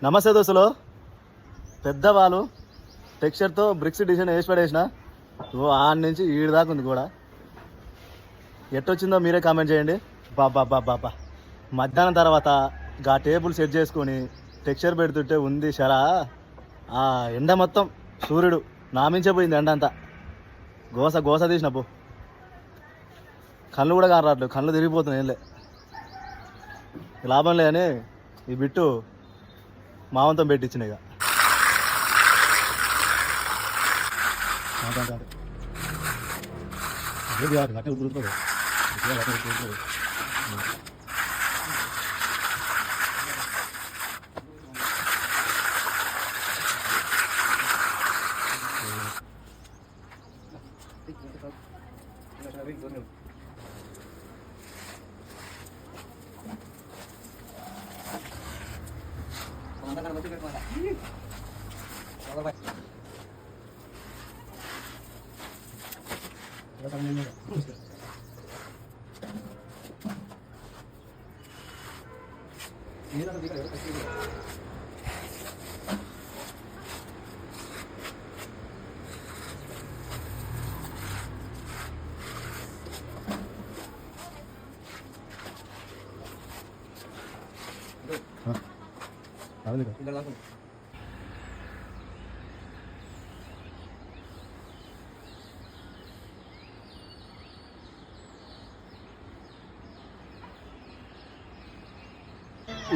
నమస్తే దోస్తులు, పెద్దవాళ్ళు టెక్స్చర్తో బ్రిక్స్ డిజైన్ వేసి పడేసిన ఆడి నుంచి ఈడు దాకా ఉంది కూడా. ఎట్టొచ్చిందో మీరే కామెంట్ చేయండి. బాబా బాబా బాబా మధ్యాహ్నం తర్వాత గా టేబుల్ సెట్ చేసుకొని టెక్స్చర్ పెడుతుంటే ఉంది షరా. ఆ ఎండ మొత్తం సూర్యుడు నామించబోయింది ఎండ అంతా. గోస గోస తీసినప్పు కళ్ళు కూడా కానరాట్లేదు, కళ్ళు తిరిగిపోతున్నాయి. ఏంలే లాభం లేదని ఈ బిట్టు మావంతం పెట్టించిన. ఇక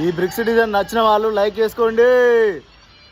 ఈ బ్రిక్స్ డిజైన్ నచ్చిన వాళ్ళు లైక్ చేసుకోండి.